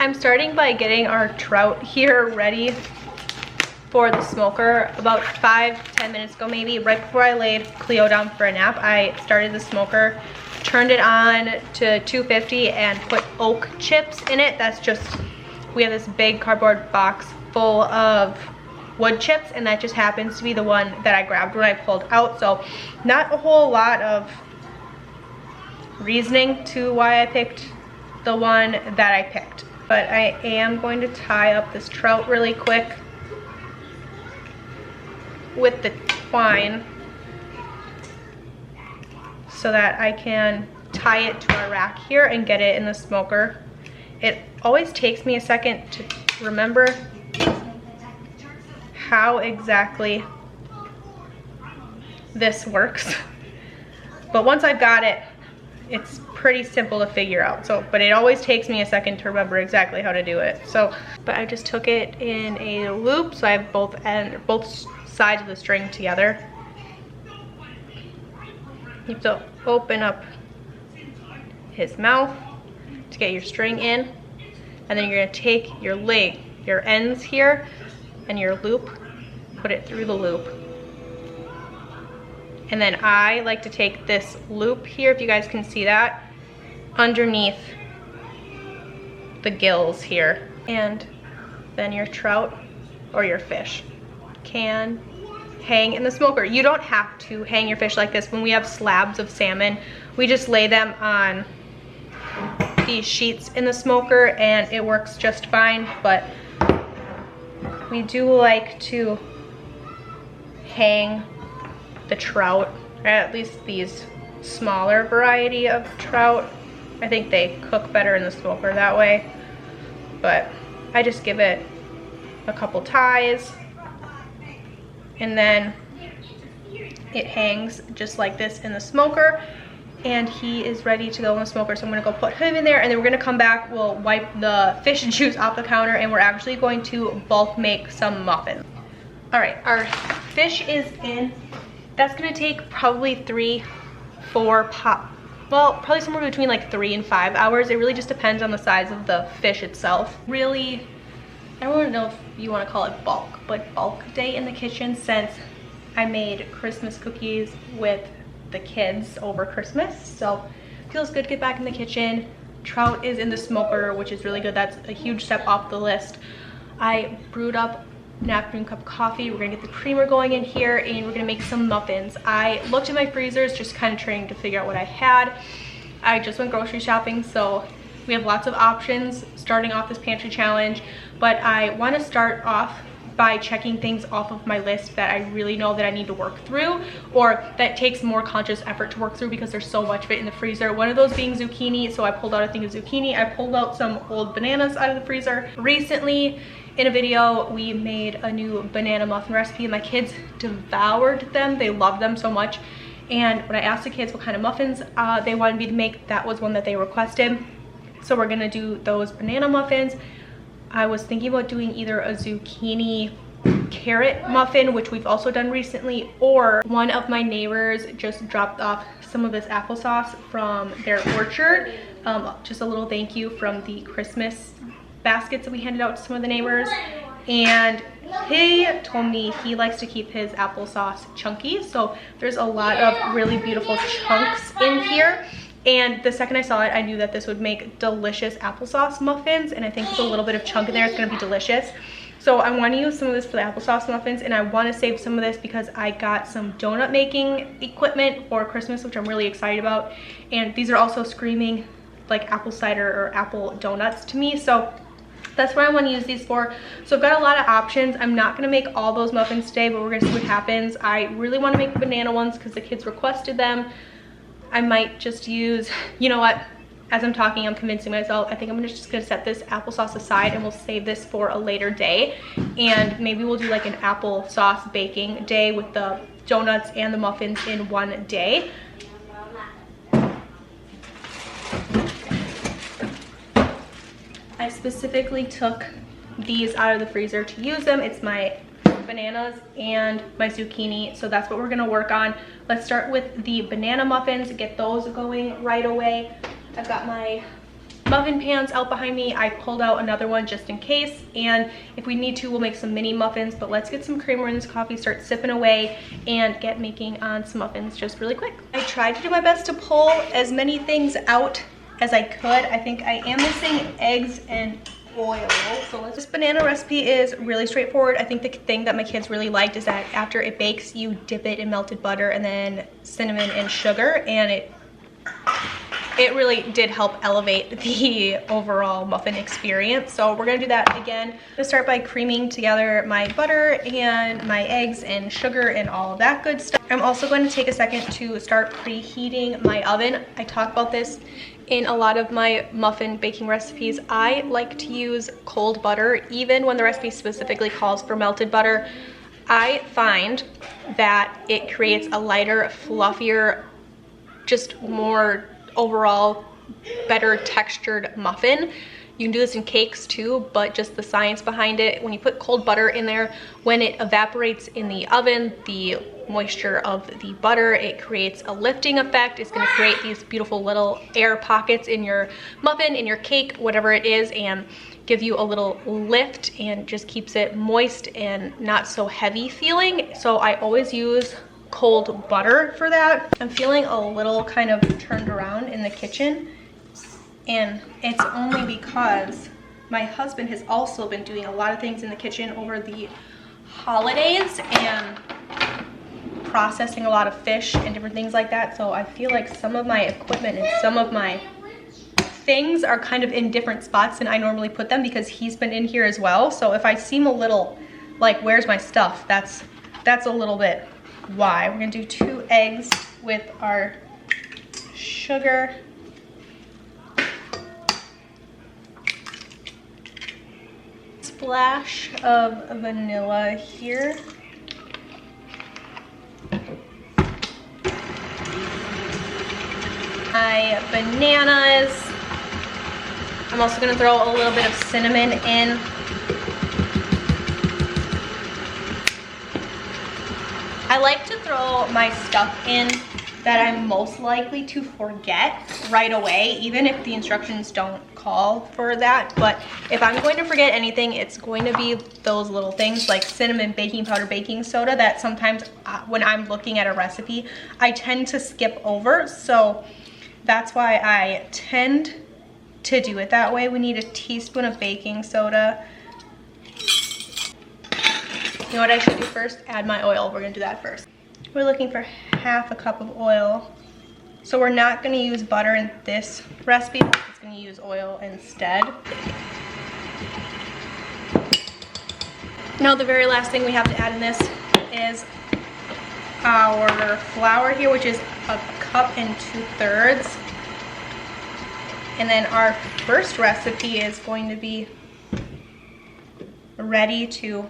I'm starting by getting our trout here ready for the smoker. About 5-10 minutes ago maybe, right before I laid Cleo down for a nap, I started the smoker, turned it on to 250 and put oak chips in it. That's just, we have this big cardboard box full of wood chips, and that just happens to be the one that I grabbed when I pulled out. So not a whole lot of reasoning to why I picked the one that I picked. But I am going to tie up this trout really quick with the twine so that I can tie it to our rack here and get it in the smoker. It always takes me a second to remember how exactly this works. But once I've got it, it's pretty simple to figure out. So, but it always takes me a second to remember exactly how to do it. So, but I just took it in a loop, so I have both sides of the string together. You have to open up his mouth to get your string in, and then you're gonna take your your ends here and your loop, put it through the loop. And then I like to take this loop here, if you guys can see that, underneath the gills here. And then your trout or your fish can hang in the smoker. You don't have to hang your fish like this. When we have slabs of salmon, we just lay them on these sheets in the smoker and it works just fine. But we do like to hang the trout, or at least these smaller variety of trout. I think they cook better in the smoker that way. But I just give it a couple ties and then it hangs just like this in the smoker, and he is ready to go in the smoker. So I'm gonna go put him in there, and then we're gonna come back, we'll wipe the fish juice off the counter, and we're actually going to bulk make some muffins. All right, our fish is in. That's gonna take probably 3-4 probably somewhere between like 3 and 5 hours. It really just depends on the size of the fish itself. Really, I don't know if you want to call it bulk, but bulk day in the kitchen, since I made Christmas cookies with the kids over Christmas. So feels good to get back in the kitchen. Trout is in the smoker, which is really good. That's a huge step off the list. I brewed up an afternoon cup of coffee. We're gonna get the creamer going in here, and we're gonna make some muffins. I looked at my freezers, just kind of trying to figure out what I had. I just went grocery shopping, so we have lots of options starting off this pantry challenge, but I want to start off by checking things off of my list that I really know that I need to work through, or that takes more conscious effort to work through because there's so much of it in the freezer. One of those being zucchini, so I pulled out a thing of zucchini. I pulled out some old bananas out of the freezer. Recently, in a video, we made a new banana muffin recipe, and my kids devoured them. They loved them so much. And when I asked the kids what kind of muffins they wanted me to make, that was one that they requested. So we're gonna do those banana muffins. I was thinking about doing either a zucchini carrot muffin, which we've also done recently, or one of my neighbors just dropped off some of this applesauce from their orchard. Just a little thank you from the Christmas baskets that we handed out to some of the neighbors. And he told me he likes to keep his applesauce chunky, so there's a lot of really beautiful chunks in here. And the second I saw it, I knew that this would make delicious applesauce muffins, and I think with a little bit of chunk in there, it's gonna be delicious. So I want to use some of this for the applesauce muffins, and I want to save some of this because I got some donut making equipment for Christmas, which I'm really excited about. And these are also screaming like apple cider or apple donuts to me, so that's what I want to use these for. So I've got a lot of options. I'm not going to make all those muffins today, but we're going to see what happens. I really want to make the banana ones because the kids requested them. I might just use, you know what, as I'm talking, I'm convincing myself, I think I'm just gonna set this applesauce aside and we'll save this for a later day. And maybe we'll do like an applesauce baking day with the donuts and the muffins in one day. I specifically took these out of the freezer to use them. It's my bananas and my zucchini, so that's what we're gonna work on. Let's start with the banana muffins, get those going right away. I've got my muffin pans out behind me. I pulled out another one just in case, and if we need to, we'll make some mini muffins. But let's get some creamer in this coffee, start sipping away, and get making on some muffins just really quick. I tried to do my best to pull as many things out as I could. I think I am missing eggs and oil. So this banana recipe is really straightforward. I think the thing that my kids really liked is that after it bakes, you dip it in melted butter and then cinnamon and sugar, and it really did help elevate the overall muffin experience. So we're gonna do that again. I'm gonna start by creaming together my butter and my eggs and sugar and all of that good stuff. I'm also going to take a second to start preheating my oven. I talk about this in a lot of my muffin baking recipes. I like to use cold butter, even when the recipe specifically calls for melted butter. I find that it creates a lighter, fluffier, just more overall better textured muffin. You can do this in cakes too, but just the science behind it, when you put cold butter in there, when it evaporates in the oven, the moisture of the butter, it creates a lifting effect. It's going to create these beautiful little air pockets in your muffin, in your cake, whatever it is, and give you a little lift, and just keeps it moist and not so heavy feeling. So I always use cold butter for that. I'm feeling a little kind of turned around in the kitchen, and it's only because my husband has also been doing a lot of things in the kitchen over the holidays and processing a lot of fish and different things like that. So I feel like some of my equipment and some of my things are kind of in different spots than I normally put them, because he's been in here as well. So if I seem a little like, where's my stuff, that's a little bit why. We're gonna do 2 eggs with our sugar. Splash of vanilla here. My bananas. I'm also gonna throw a little bit of cinnamon in. I like to throw my stuff in that I'm most likely to forget right away, even if the instructions don't call for that. But if I'm going to forget anything, it's going to be those little things like cinnamon, baking powder, baking soda, that sometimes when I'm looking at a recipe, I tend to skip over. So that's why I tend to do it that way. We need a teaspoon of baking soda. You know what I should do first? Add my oil. We're gonna do that first. We're looking for half a cup of oil. So we're not gonna use butter in this recipe. We're just gonna use oil instead. Now the very last thing we have to add in this is our flour here, which is 1 2/3 cups. And then our first recipe is going to be ready to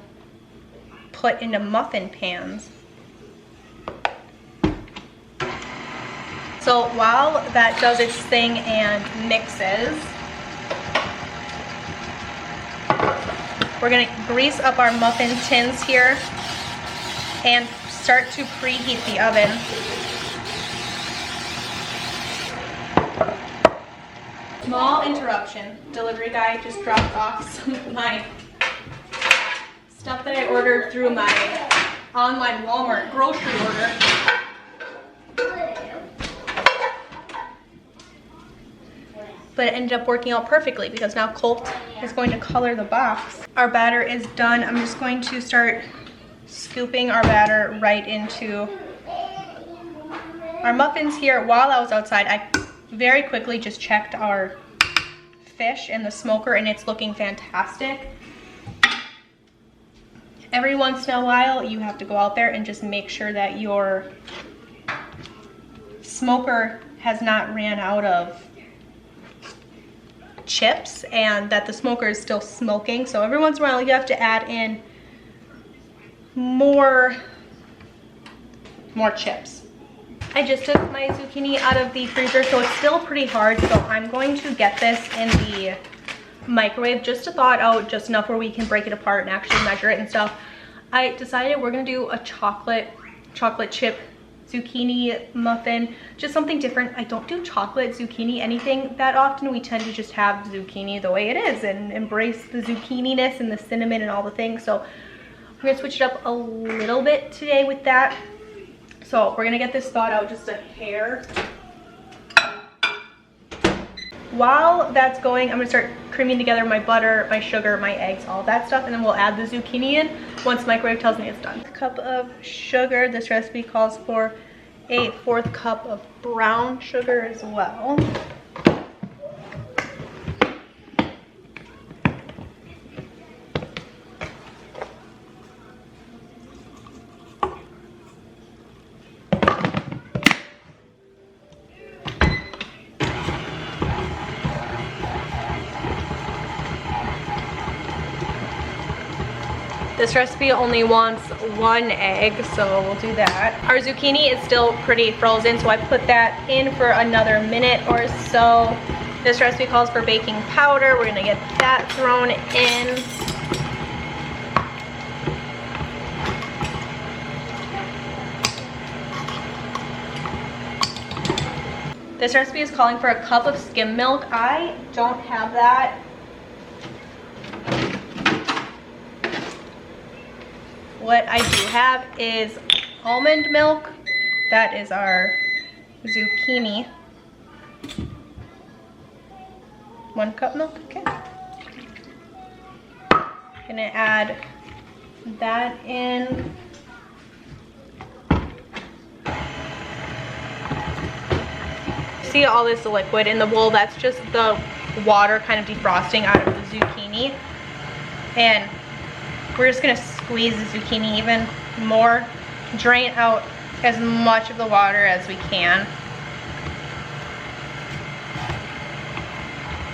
put into muffin pans. So while that does its thing and mixes, we're gonna grease up our muffin tins here and start to preheat the oven. Small interruption. Delivery guy just dropped off some of my stuff that I ordered through my online Walmart grocery order. But it ended up working out perfectly, because now Colt is going to color the box. Our batter is done. I'm just going to start scooping our batter right into our muffins here. While I was outside, I very quickly just checked our fish in the smoker, and it's looking fantastic. Every once in a while, you have to go out there and just make sure that your smoker has not ran out of chips and that the smoker is still smoking. So every once in a while, you have to add in more chips. I just took my zucchini out of the freezer, so it's still pretty hard. So I'm going to get this in the microwave just to thaw it out just enough where we can break it apart and actually measure it and stuff. I decided we're gonna do a chocolate chip zucchini muffin, just something different. I don't do chocolate zucchini anything that often. We tend to just have zucchini the way it is and embrace the zucchini-ness and the cinnamon and all the things. So we're gonna switch it up a little bit today with that. So we're gonna get this thawed out just a hair. While that's going, I'm gonna start creaming together my butter, my sugar, my eggs, all that stuff, and then we'll add the zucchini in once microwave tells me it's done. A cup of sugar. This recipe calls for a 1/4 cup of brown sugar as well. This recipe only wants 1 egg, so we'll do that. Our zucchini is still pretty frozen, so I put that in for another minute or so. This recipe calls for baking powder. We're gonna get that thrown in. This recipe is calling for a cup of skim milk. I don't have that. What I do have is almond milk. That is our zucchini. 1 cup milk, okay. Gonna add that in. See all this liquid in the bowl? That's just the water kind of defrosting out of the zucchini. And we're just gonna squeeze the zucchini even more, drain out as much of the water as we can.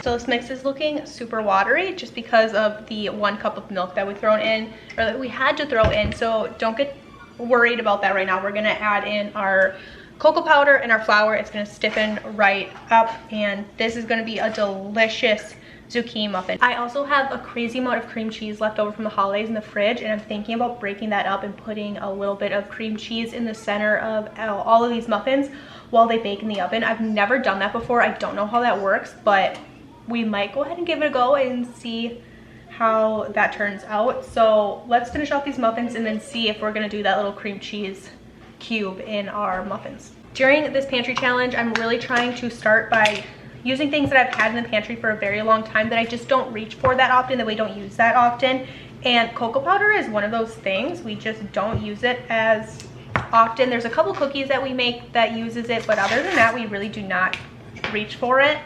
So this mix is looking super watery just because of the 1 cup of milk that we thrown in, or that we had to throw in, so don't get worried about that right now. We're gonna add in our cocoa powder and our flour. It's gonna stiffen right up, and this is gonna be a delicious zucchini muffin. I also have a crazy amount of cream cheese left over from the holidays in the fridge, and I'm thinking about breaking that up and putting a little bit of cream cheese in the center of all of these muffins while they bake in the oven. I've never done that before. I don't know how that works, but we might go ahead and give it a go and see how that turns out. So let's finish off these muffins and then see if we're gonna do that little cream cheese cube in our muffins. During this pantry challenge, I'm really trying to start by using things that I've had in the pantry for a very long time that I just don't reach for that often, that we don't use that often. And cocoa powder is one of those things. We just don't use it as often. There's a couple cookies that we make that uses it, but other than that, we really do not reach for it.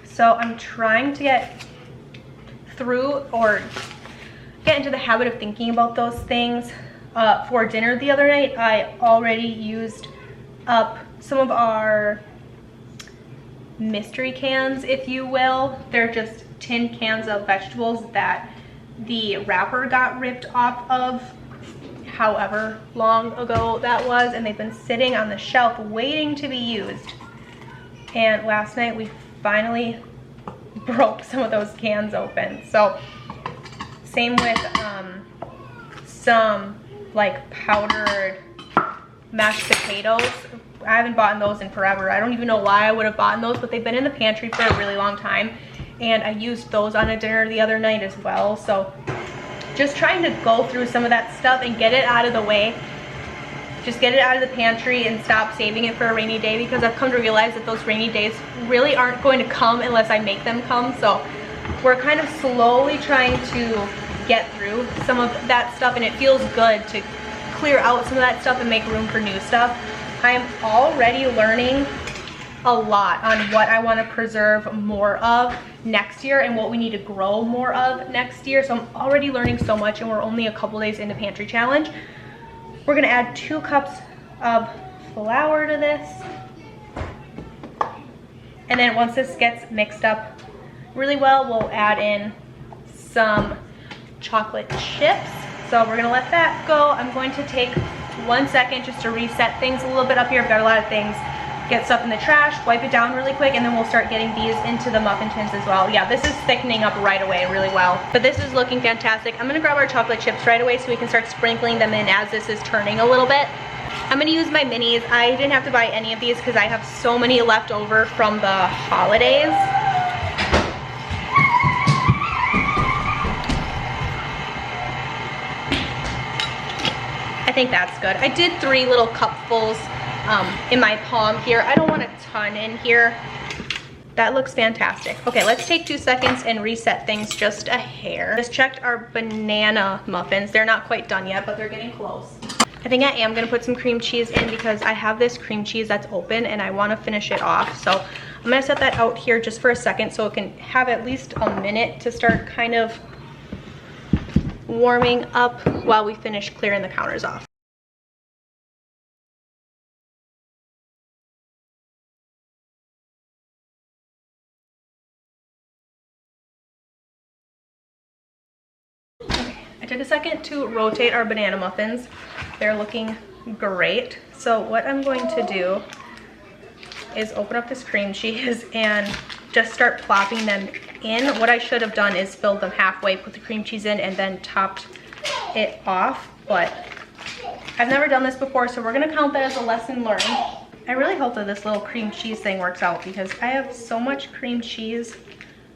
So I'm trying to get through or get into the habit of thinking about those things. For dinner the other night, I already used up some of our mystery cans, if you will. They're just tin cans of vegetables that the wrapper got ripped off of however long ago that was, and they've been sitting on the shelf waiting to be used. And last night we finally broke some of those cans open. So same with some like powdered mashed potatoes. I haven't bought those in forever. I don't even know why I would have bought those, but they've been in the pantry for a really long time, and I used those on a dinner the other night as well. So just trying to go through some of that stuff and get it out of the way. Just get it out of the pantry and stop saving it for a rainy day, because I've come to realize that those rainy days really aren't going to come unless I make them come. So we're kind of slowly trying to get through some of that stuff, and it feels good to clear out some of that stuff and make room for new stuff. I'm already learning a lot on what I want to preserve more of next year and what we need to grow more of next year. So I'm already learning so much, and we're only a couple days into Pantry Challenge. We're gonna add 2 cups of flour to this. And then once this gets mixed up really well, we'll add in some chocolate chips. So we're gonna let that go. I'm going to take 1 second just to reset things a little bit up here. I've got a lot of things get stuff in the trash, wipe it down really quick, and then we'll start getting these into the muffin tins as well. Yeah, this is thickening up right away really well. But this is looking fantastic. I'm gonna grab our chocolate chips right away so we can start sprinkling them in as this is turning a little bit. I'm gonna use my minis. I didn't have to buy any of these because I have so many left over from the holidays. I think that's good. I did 3 little cupfuls in my palm here. I don't want a ton in here. That looks fantastic. Okay, let's take 2 seconds and reset things just a hair. Just checked our banana muffins. They're not quite done yet, but they're getting close. I think I am gonna put some cream cheese in because I have this cream cheese that's open and I wanna finish it off. So I'm gonna set that out here just for a second so it can have at least a minute to start kind of warming up while we finish clearing the counters off. I took a second to rotate our banana muffins. They're looking great. So what I'm going to do is open up this cream cheese and just start plopping them in. What I should have done is filled them halfway, put the cream cheese in, and then topped it off. But I've never done this before, so we're gonna count that as a lesson learned. I really hope that this little cream cheese thing works out because I have so much cream cheese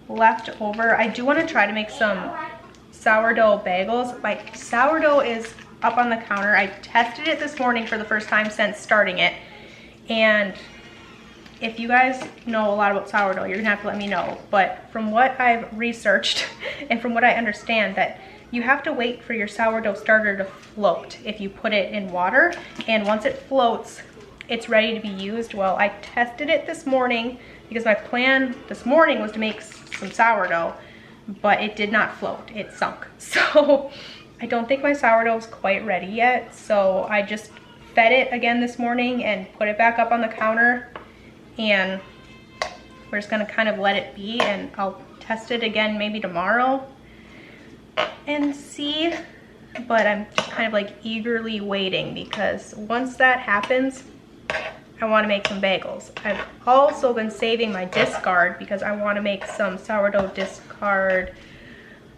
left over. I do want to try to make some sourdough bagels. My sourdough is up on the counter. I tested it this morning for the first time since starting it, and if you guys know a lot about sourdough, you're gonna have to let me know. But from what I've researched and from what I understand, that you have to wait for your sourdough starter to float if you put it in water, and once it floats, it's ready to be used. Well, I tested it this morning because my plan this morning was to make some sourdough, but it did not float, it sunk. So I don't think my sourdough is quite ready yet. So I just fed it again this morning and put it back up on the counter, and we're just gonna kind of let it be, and I'll test it again maybe tomorrow and see. But I'm just kind of like eagerly waiting because once that happens, I want to make some bagels. I've also been saving my discard because I want to make some sourdough discard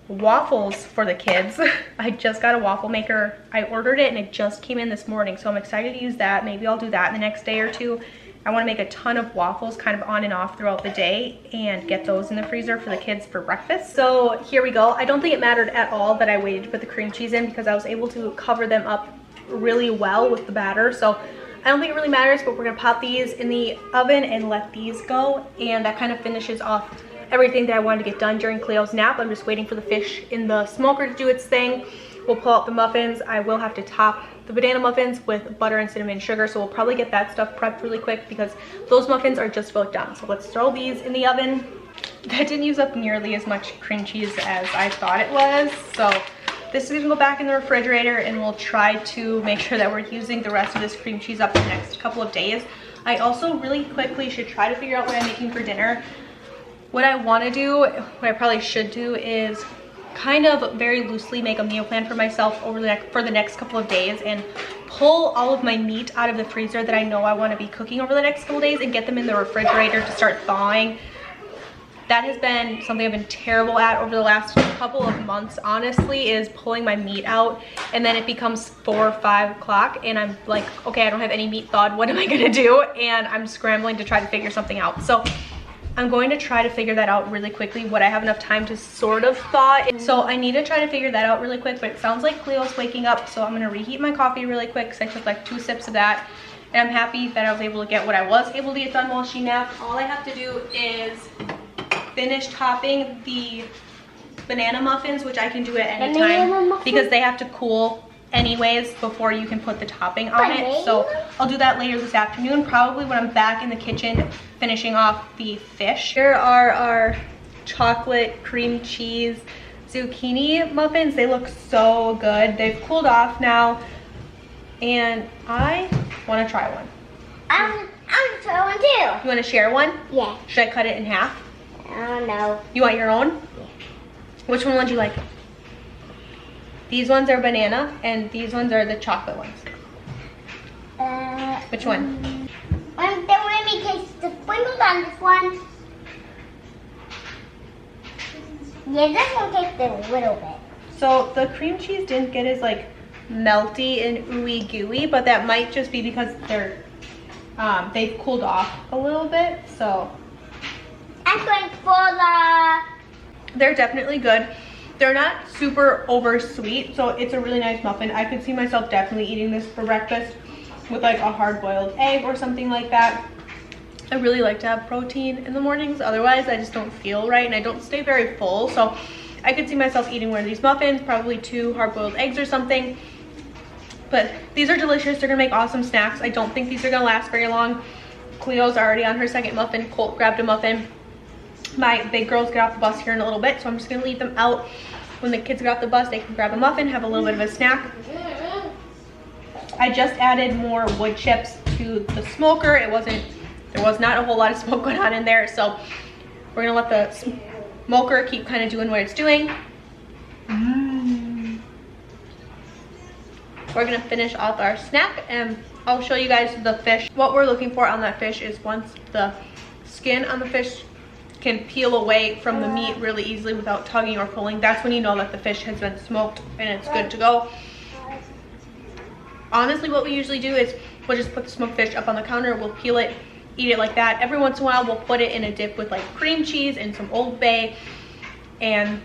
waffles for the kids. I just got a waffle maker. I ordered it and it just came in this morning, so I'm excited to use that. Maybe I'll do that in the next day or two. I want to make a ton of waffles kind of on and off throughout the day and get those in the freezer for the kids for breakfast. So here we go. I don't think it mattered at all that I waited to put the cream cheese in because I was able to cover them up really well with the batter. So I don't think it really matters, but we're gonna pop these in the oven and let these go. And that kind of finishes off everything that I wanted to get done during Cleo's nap. I'm just waiting for the fish in the smoker to do its thing. We'll pull out the muffins. I will have to top the banana muffins with butter and cinnamon sugar, so we'll probably get that stuff prepped really quick because those muffins are just about done. So let's throw these in the oven. That didn't use up nearly as much cream cheese as I thought it was, so this is gonna go back in the refrigerator, and we'll try to make sure that we're using the rest of this cream cheese up the next couple of days. I also really quickly should try to figure out what I'm making for dinner. What I want to do, what I probably should do, is kind of very loosely make a meal plan for myself over for the next couple of days and pull all of my meat out of the freezer that I know I want to be cooking over the next couple of days and get them in the refrigerator to start thawing. That has been something I've been terrible at over the last couple of months, honestly, is pulling my meat out, and then it becomes 4 or 5 o'clock and I'm like, okay, I don't have any meat thawed, what am I gonna do? And I'm scrambling to try to figure something out. So I'm going to try to figure that out really quickly, what I have enough time to sort of thaw. So I need to try to figure that out really quick, but it sounds like Cleo's waking up, so I'm gonna reheat my coffee really quick because I took like 2 sips of that. And I'm happy that I was able to get what I was able to get done while she napped. All I have to do is finish topping the banana muffins, which I can do at any time because they have to cool anyways before you can put the topping on it. So I'll do that later this afternoon, probably when I'm back in the kitchen finishing off the fish. Here are our chocolate cream cheese zucchini muffins. They look so good. They've cooled off now and I want to try one. I'm gonna try one too. You want to share one? Yeah. Should I cut it in half? I don't know. You want your own? Yeah. Which one would you like? These ones are banana and these ones are the chocolate ones. Which one? The one the sprinkles on this one. Yeah, this one tastes a little bit. So the cream cheese didn't get as like melty and ooey gooey, but that might just be because they've cooled off a little bit. So I'm going for they're definitely good. They're not super over sweet, so it's a really nice muffin. I could see myself definitely eating this for breakfast with like a hard-boiled egg or something like that. I really like to have protein in the mornings, otherwise I just don't feel right and I don't stay very full. So I could see myself eating one of these muffins, probably 2 hard-boiled eggs or something. But these are delicious. They're gonna make awesome snacks. I don't think these are gonna last very long. Cleo's already on her second muffin. Colt grabbed a muffin. My big girls get off the bus here in a little bit, so I'm just gonna leave them out. When the kids get off the bus, they can grab a muffin, have a little bit of a snack. I just added more wood chips to the smoker. There was not a whole lot of smoke going on in there, so we're gonna let the smoker keep kind of doing what it's doing. We're gonna finish off our snack and I'll show you guys the fish. What we're looking for on that fish is once the skin on the fish can peel away from the meat really easily without tugging or pulling, that's when you know that the fish has been smoked and it's good to go. Honestly, what we usually do is we'll just put the smoked fish up on the counter, we'll peel it, eat it like that. Every once in a while we'll put it in a dip with like cream cheese and some Old Bay, and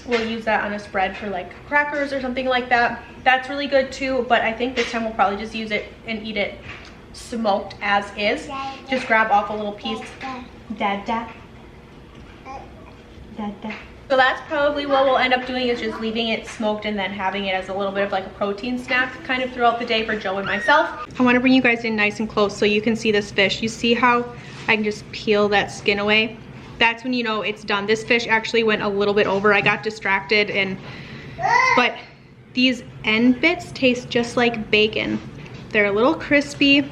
we'll use that on a spread for like crackers or something like that. That's really good too, but I think this time we'll probably just use it and eat it smoked as is. Just grab off a little piece. Dada. So that's probably what we'll end up doing, is just leaving it smoked and then having it as a little bit of like a protein snack kind of throughout the day for Joe and myself. I want to bring you guys in nice and close so you can see this fish. You see how I can just peel that skin away? That's when you know it's done. This fish actually went a little bit over. I got distracted, but these end bits taste just like bacon. They're a little crispy,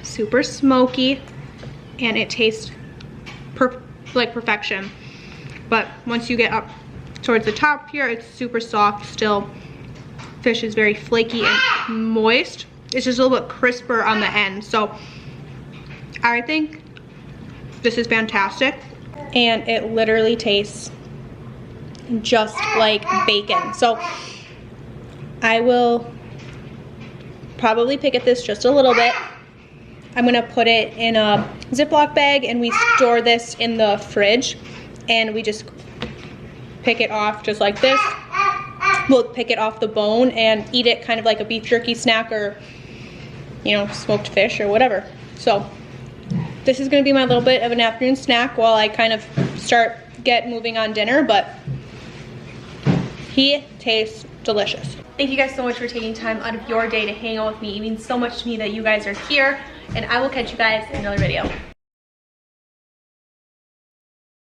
super smoky, and it tastes like perfection. But once you get up towards the top here, it's super soft still. Fish is very flaky and moist. It's just a little bit crisper on the end. So I think this is fantastic. And it literally tastes just like bacon. So I will probably pick at this just a little bit. I'm gonna put it in a Ziploc bag and we store this in the fridge. And we just pick it off just like this. We'll pick it off the bone and eat it kind of like a beef jerky snack, or, you know, smoked fish or whatever. So this is gonna be my little bit of an afternoon snack while I kind of get moving on dinner, but he tastes delicious. Thank you guys so much for taking time out of your day to hang out with me. It means so much to me that you guys are here, and I will catch you guys in another video.